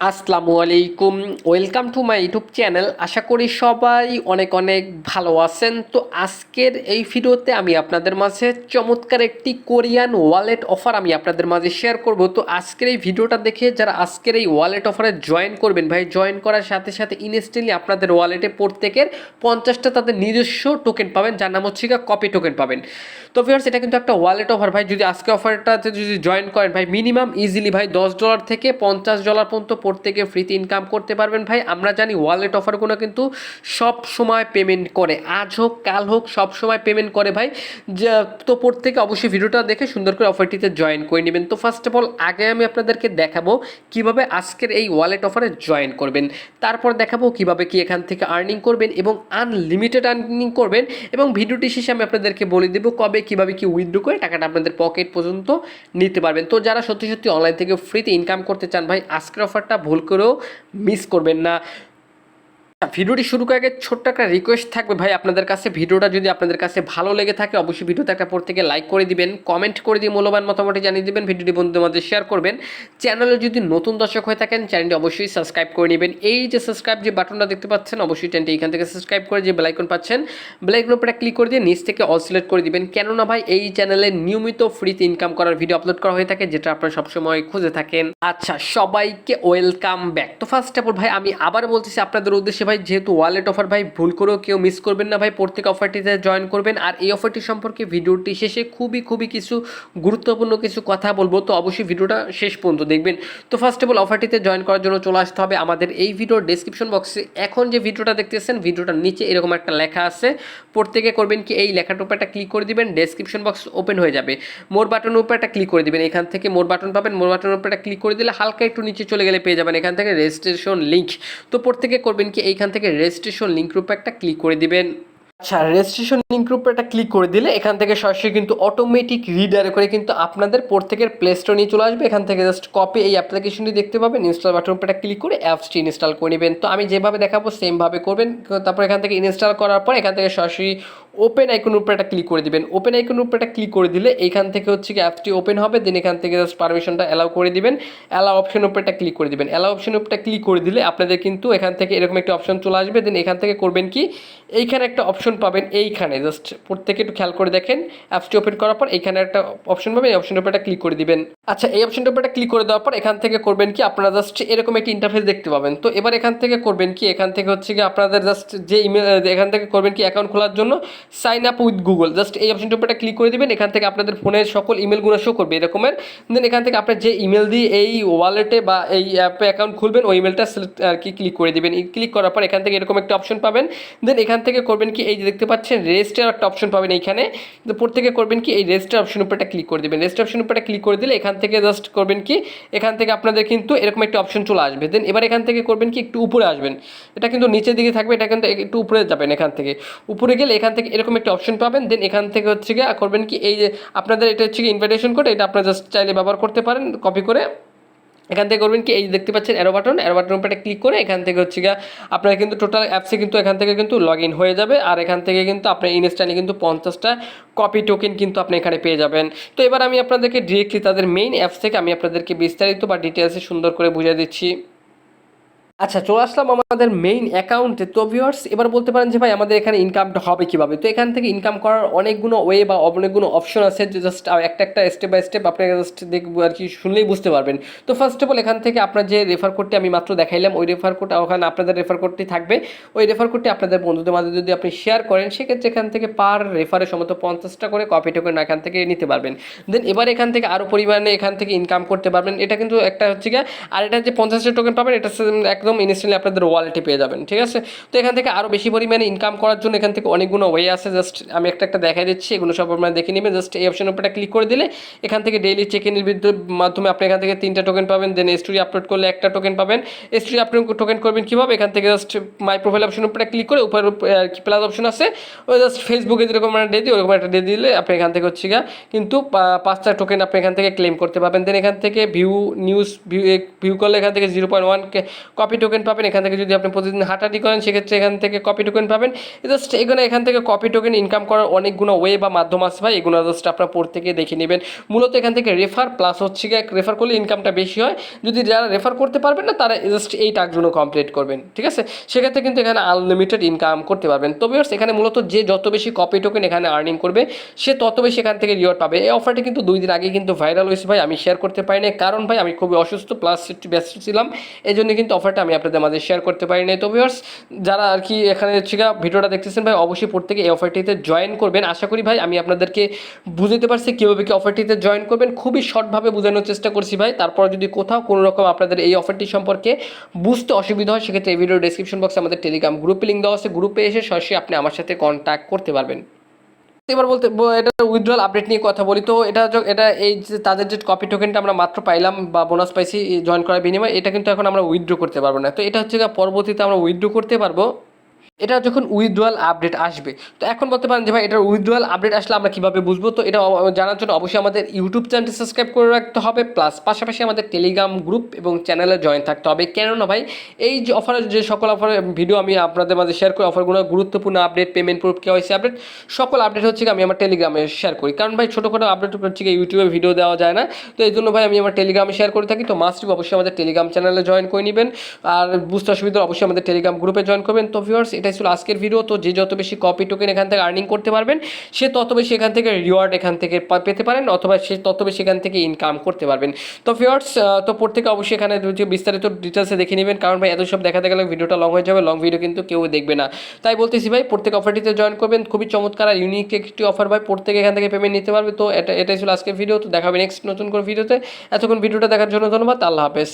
আসসালামু আলাইকুম, welcome to my YouTube channel. আশা করি সবাই অনেক অনেক ভালো আছেন। তো আজকের এই ভিডিওতে আমি আপনাদের মাঝে চমৎকার একটি কোরিয়ান ওয়ালেট অফার আমি আপনাদের মাঝে শেয়ার করব। তো আজকের এই ভিডিওটা দেখে যারা আজকের এই ওয়ালেট অফারে জয়েন করবেন ভাই, জয়েন করার সাথে সাথে ইনস্ট্যান্টলি আপনাদের ওয়ালেটে প্রত্যেকের 50টা তাদের নিজস্ব টোকেন পাবেন, যার নাম হচ্ছে কপি টোকেন পাবেন। তো ভিউয়ার্স, এটা কিন্তু একটা ওয়ালেট অফার ভাই। যদি আজকে অফারটাতে যদি জয়েন করেন ভাই, মিনিমাম ইজিলি ভাই $10 থেকে $50 পর্যন্ত প্রত্যেকে ফ্রিতে ইনকাম করতে পারবেন ভাই। আমরা জানি ওয়ালেট অফারগুলো কিন্তু সব সময় পেমেন্ট করে, আজ হোক কাল হোক সব সময় পেমেন্ট করে ভাই। তো প্রত্যেকে অবশ্যই ভিডিওটা দেখে সুন্দর করে অফারটিতে জয়েন করে নেবেন। তো ফার্স্ট অফ অল আগে আমি আপনাদেরকে দেখাবো কিভাবে আজকের এই ওয়ালেট অফারে জয়েন করবেন, তারপর দেখাবো কিভাবে কি এখান থেকে আর্নিং করবেন এবং আনলিমিটেড আর্নিং করবেন, এবং ভিডিওটি শেষে আমি আপনাদেরকে বলে দেবো কবে কিভাবে কি উইথড্র করে টাকাটা আপনাদের পকেট পর্যন্ত নিতে পারবেন। তো যারা সত্যি সত্যি অনলাইন থেকে ফ্রিতে ইনকাম করতে চান ভাই, আজকের অফারটা ভুল করেও মিস করবেন না। ভিডিওটি শুরু করার আগে ছোট্ট একটা রিকোয়েস্ট থাকবে ভাই আপনাদের কাছে, ভিডিওটা যদি আপনাদের কাছে ভালো লেগে থাকে অবশ্যই ভিডিওতে একটা প্রত্যেকে লাইক করে দিবেন, কমেন্ট করে দিয়ে মূল্যবান মতামতটি জানিয়ে দিবেন, ভিডিওটি বন্ধুদের মধ্যে শেয়ার করবেন। চ্যানেলে যদি নতুন দর্শক হয়ে থাকেন চ্যানেলটি অবশ্যই সাবস্ক্রাইব করে নেবেন। এই যে সাবস্ক্রাইব যে বাটনটা দেখতে পাচ্ছেন অবশ্যই চ্যানেলটি এখান থেকে সাবস্ক্রাইব করে যে বেল আইকন পাচ্ছেন বেল আইকনের উপরে ক্লিক করে দিয়ে নিচ থেকে অল সিলেক্ট করে দিবেন। কেননা ভাই এই চ্যানেলে নিয়মিত ফ্রিতে ইনকাম করার ভিডিও আপলোড করা হয়ে থাকে, যেটা আপনারা সবসময় খুঁজে থাকেন। আচ্ছা, সবাইকে ওয়েলকাম ব্যাক। তো ফার্স্ট অফ অল ভাই আমি আবার বলতেছি আপনাদের উদ্দেশ্যে ভাই, যেহেতু ওয়ালেট অফার ভাই ভুল করেও কেউ মিস করবেন না ভাই, প্রত্যেক অফারটিতে জয়েন করবেন। আর এই অফারটি সম্পর্কে ভিডিওটি শেষে খুবই কিছু গুরুত্বপূর্ণ কিছু কথা বলবো, তো অবশ্যই ভিডিওটা শেষ পর্যন্ত দেখবেন। তো ফার্স্ট অফ অল অফারটিতে জয়েন করার জন্য চলে আসতে হবে আমাদের এই ভিডিওর ডেসক্রিপশন বক্সে। এখন যে ভিডিওটা দেখতেছেন ভিডিওটার নিচে এরকম একটা লেখা আছে, প্রত্যেকে করবেন কি এই লেখাটার উপর একটা ক্লিক করে দিবেন, ডেসক্রিপশন বক্স ওপেন হয়ে যাবে। মোর বাটনের উপর একটা ক্লিক করে দিবেন, এখান থেকে মোর বাটন পাবেন, মোর বাটনের উপর একটা ক্লিক করে দিলে হালকা একটু নিচে চলে গেলে পেয়ে যাবেন এখান থেকে রেজিস্ট্রেশন লিঙ্ক। তো প্রত্যেকে করবেন কি এইখান থেকে রেজিস্ট্রেশন লিঙ্ক রূপে একটা ক্লিক করে দিবেন। আচ্ছা, রেজিস্ট্রেশন লিঙ্ক রূপে একটা ক্লিক করে দিলে এখান থেকে সরাসরি কিন্তু অটোমেটিক রিডাইরেক্ট করে কিন্তু আপনাদের প্রত্যেকের প্লে স্টোর নিয়ে চলে আসবে। এখান থেকে জাস্ট কপি এই অ্যাপ্লিকেশনটি দেখতে পাবেন, ইনস্টল বাটন উপরে একটা ক্লিক করে অ্যাপসটি ইনস্টল করে নেবেন। তো আমি যেভাবে দেখাবো সেমভাবে করবেন। তারপর এখান থেকে ইনস্টল করার পর এখান থেকে সরাসরি ওপেন আইকনের উপরে একটা ক্লিক করে দিবেন। ওপেন আইকনের উপরে একটা ক্লিক করে দিলে এইখান থেকে হচ্ছে কি অ্যাপসটি ওপেন হবে। দেন এখান থেকে জাস্ট পারমিশনটা অ্যালাউ করে দিবেন, অ্যালাউ অপশনের উপরে একটা ক্লিক করে দিবেন। অ্যালাউ অপশনের উপরে ক্লিক করে দিলে আপনাদের কিন্তু এখান থেকে এরকম একটা অপশন চলে আসবে। দেন এখান থেকে করবেন কি এইখানে একটা অপশন পাবেন, এইখানে জাস্ট প্রত্যেকে একটু খেয়াল করে দেখেন, অ্যাপসটি ওপেন করার পর এখানে একটা অপশন পাবেন, এই অপশনের উপরে একটা ক্লিক করে দিবেন। আচ্ছা, এই অপশনটার উপরে একটা ক্লিক করে দেওয়ার পর এখান থেকে করবেন কি আপনারা জাস্ট এরকম একটা ইন্টারফেস দেখতে পাবেন। তো এবার এখান থেকে করবেন কি এখান থেকে হচ্ছে কি আপনাদের জাস্ট যে ইমেল, এখান থেকে করবেন কি অ্যাকাউন্ট খোলার জন্য sign up with Google, just এই অপশনটার উপরে একটা ক্লিক করে দিবেন। এখান থেকে আপনাদের ফোনের সকল ইমেলগুলো শো করবে এরকমের। দেন এখান থেকে আপনার যে ইমেল দিয়ে এই ওয়ালেটে বা এই অ্যাপে অ্যাকাউন্ট খুলবেন ওই ইমেলটা আর কি ক্লিক করে দিবেন। ক্লিক করার পর এখান থেকে এরকম একটা অপশন পাবেন। দেন এখান থেকে করবেন কি এই যে দেখতে পাচ্ছেন রেজিস্টার একটা অপশন পাবেন এইখানে। তো প্রত্যেকে করবেন কি এই রেজিস্টার অপশন উপরে একটা ক্লিক করে দিবেন। রেজিস্টার অপশন উপরে ক্লিক করে দিলে এখান থেকে জাস্ট করবেন কি এখান থেকে আপনাদের কিন্তু এরকম একটা অপশন চলে আসবে। দেন এবার এখান থেকে করবেন কি একটু উপরে আসবেন, এটা কিন্তু নিচের দিকে থাকবে, এটা কিন্তু একটু উপরে যাবেন। এখান থেকে উপরে গেলে এখান থেকে এরকম একটা অপশন পাবেন। দেন এখান থেকে হচ্ছে গিয়ে করবেন কি এই যে আপনাদের এটা হচ্ছে কি ইনভাইটেশন কোড, এটা আপনারা জাস্ট চাইলে ব্যবহার করতে পারেন কপি করে। এখান থেকে করবেন কি এই দেখতে পাচ্ছেন অ্যারো বাটন উপরে ক্লিক করে এখান থেকে হচ্ছে গিয়ে আপনারা কিন্তু টোটাল অ্যাপসে কিন্তু এখান থেকে কিন্তু লগ ইন হয়ে যাবে। আর এখান থেকে কিন্তু আপনার ইনস্ট্যান্টলি কিন্তু 50টা কপি টোকেন কিন্তু আপনি এখানে পেয়ে যাবেন। তো এবার আমি আপনাদেরকে ডিরেক্টলি তাদের মেইন অ্যাপস থেকে আমি আপনাদেরকে বিস্তারিত বা ডিটেলসে সুন্দর করে বুঝিয়ে দিচ্ছি। আচ্ছা, চলে আসলাম আমাদের মেইন অ্যাকাউন্টে। তো ভিউয়ার্স, এবার বলতে পারেন যে ভাই আমাদের এখানে ইনকামটা হবে কীভাবে। তো এখান থেকে ইনকাম করার অনেকগুলো ওয়ে বা অনেকগুলো অপশন আছে, যে জাস্ট একটা স্টেপ বাই স্টেপ আপনাকে জাস্ট দেখবো আর কি, শুনলেই বুঝতে পারবেন। তো ফার্স্ট অফ অল এখান থেকে আপনার যে রেফার কোডটি আমি মাত্র দেখাইলাম ওই রেফার কোড, ওখানে আপনাদের রেফার কোডটি থাকবে। ওই রেফার কোডটি আপনাদের বন্ধুদের মাঝে যদি আপনি শেয়ার করেন সেক্ষেত্রে এখান থেকে পার রেফারে সম্ভবত 50টা করে কপি টোকেন এখান থেকে নিতে পারবেন। দেন এবার এখান থেকে আরও পরিমাণে এখান থেকে ইনকাম করতে পারবেন। এটা কিন্তু একটা হচ্ছে গিয়ে, আর এটা যে 50টা টোকেন পাবেন এটা একদম ইনস্ট্যান্টলি আপনাদের ওয়ালেটে পেয়ে যাবেন, ঠিক আছে। তো এখান থেকে আরও বেশি পরিমাণে ইনকাম করার জন্য এখান থেকে অনেকগুলো ওয়ে আছে, জাস্ট আমি একটা দেখাই দিচ্ছি, এগুলো সব আপনারা দেখে নেবেন। জাস্ট এই অপশনের উপরে ক্লিক করে দিলে এখান থেকে ডেইলি চেক ইনের মাধ্যমে আপনি এখান থেকে 3টা টোকেন পাবেন। দেন স্টোরি আপলোড করলে একটা টোকেন পাবেন। স্টোরি আপলোড টোকেন করবেন কীভাবে, এখান থেকে জাস্ট মাই প্রোফাইল অপশনের উপরে ক্লিক করে উপরে কি প্লাস অপশন আছে, ওই জাস্ট ফেসবুকে যেরকম একটা ডে দিই ওরকম একটা ডে দিলে আপনি এখান থেকে হচ্ছে গিয়ে কিন্তু 5টা টোকেন আপনি এখান থেকে ক্লেম করতে পারবেন। দেন এখান থেকে ভিউ নিউজ ভিউ করলে এখান থেকে 0.1 কপি টোকেন পাবেন। এখান থেকে যদি আপনি প্রতিদিন হাঁটাহাঁটি করেন সেক্ষেত্রে এখান থেকে কপি টোকেন পাবেন। জাস্ট এখান থেকে কপি টোকেন ইনকাম করার অনেকগুলো ওয়ে বা মাধ্যম আছে ভাই, এগুলো জাস্ট আপনার প্রত্যেকে দেখে নেবেন। মূলত এখান থেকে রেফার প্লাস হচ্ছে গিয়ে রেফার করলে ইনকামটা বেশি হয়। যদি যারা রেফার করতে পারবেন না তারা জাস্ট এই টাস্কগুলো কমপ্লিট করবেন, ঠিক আছে? সেক্ষেত্রে কিন্তু এখানে আনলিমিটেড ইনকাম করতে পারবেন। তবে এখানে মূলত যে যত বেশি কপি টোকেন এখানে আর্নিং করবে সে তত বেশি এখান থেকে রিওয়ার্ড পাবে। এই অফারটি কিন্তু 2 দিন আগে কিন্তু ভাইরাল হয়েছে ভাই, আমি শেয়ার করতে পারি না কারণ ভাই আমি খুবই অসুস্থ প্লাস একটু ব্যস্ত ছিলাম, এই জন্য কিন্তু অফারটা আমি আপনাদের মাঝে শেয়ার করতে পারি না। তো ভিউয়ার্স যারা আর কি এখানে হচ্ছে ভিডিওটা দেখতেছেন ভাই অবশ্যই প্রত্যেকে এই অফারটিতে জয়েন করবেন। আশা করি ভাই আমি আপনাদেরকে বুঝতে পারছি কীভাবে কি অফারটিতে জয়েন করবেন, খুবই শর্টভাবে বোঝানোর চেষ্টা করছি ভাই। তারপর যদি কোথাও কোনো রকম আপনাদের এই অফারটি সম্পর্কে বুঝতে অসুবিধা হয় সেক্ষেত্রে এই ভিডিওর ডেসক্রিপশন বক্সে আমাদের টেলিগ্রাম গ্রুপে লিঙ্ক দেওয়া আছে, গ্রুপে এসে সরাসরি আপনি আমার সাথে কন্ট্যাক্ট করতে পারবেন। এবার এটা উইথড্রয়াল আপডেট নিয়ে কথা বলি। তো এটা এই যে তাদের যে কপি টোকেনটা আমরা মাত্র পাইলাম বা বোনাস পাইছি জয়েন করার বিনিময়ে, এটা কিন্তু এখন আমরা উইথড্র করতে পারবো না। তো এটা হচ্ছে পরবর্তীতে আমরা উইথড্র করতে পারবো এটা যখন উইথড্রয়াল আপডেট আসবে। তো এখন বলতে পারেন যে ভাই এটার উইথড্রয়াল আপডেট আসলে আমরা কীভাবে বুঝবো? তো এটা জানার জন্য অবশ্যই আমাদের ইউটিউব চ্যানেলটি সাবস্ক্রাইব করে রাখতে হবে, প্লাস পাশাপাশি আমাদের টেলিগ্রাম গ্রুপ এবং চ্যানেলে জয়েন থাকতে হবে। কেননা ভাই এই যে অফারের যে সকল অফারের ভিডিও আমি আপনাদের মাঝে শেয়ার করি, অফারগুলো গুরুত্বপূর্ণ update, payment proof, KYC update, সকল আপডেট হচ্ছে আমি আমার টেলিগ্রামে শেয়ার করি। কারণ ভাই ছোটোখাটো আপডেট হচ্ছে ইউটিউবে ভিডিও দেওয়া যায় না, তো এই জন্য ভাই আমি আমার টেলিগ্রামে শেয়ার করে থাকি। তো মাস্ট অবশ্যই আমাদের টেলিগ্রাম চ্যানেলে জয়েন করে নেবেন, আর বুঝতে অসুবিধা অবশ্যই আমাদের টেলিগ্রাম গ্রুপে জয়েন করবেন। তো ভিউয়ার্স এটাই ছিল আজকের ভিডিও। তো যে যত বেশি কপি টোকেন এখান থেকে আর্নিং করতে পারবেন সে তত বেশি এখান থেকে রিওয়ার্ড এখান থেকে পেতে পারেন, অথবা সে তত বেশি এখান থেকে ইনকাম করতে পারবেন। তো ভিউয়ার্স তো প্রত্যেকে অবশ্যই এখানে বিস্তারিত ডিটেলসে দেখে নেবেন, কারণ ভাই এত সব দেখাতে গেলে ভিডিওটা লং হয়ে যাবে, লং ভিডিও কিন্তু কেউ দেখবে না। তাই বলতেছি ভাই প্রত্যেক অফারটিতে জয়েন করবেন, খুবই চমৎকার আর ইউনিক একটি অফার ভাই, প্রত্যেকে এখান থেকে পেমেন্ট নিতে পারবে। তো এটাই ছিল আজকের ভিডিও। তো দেখাবে নেক্সট নতুন করে ভিডিওতে। এতক্ষণ ভিডিওটা দেখার জন্য ধন্যবাদ, আল্লাহ হাফেজ।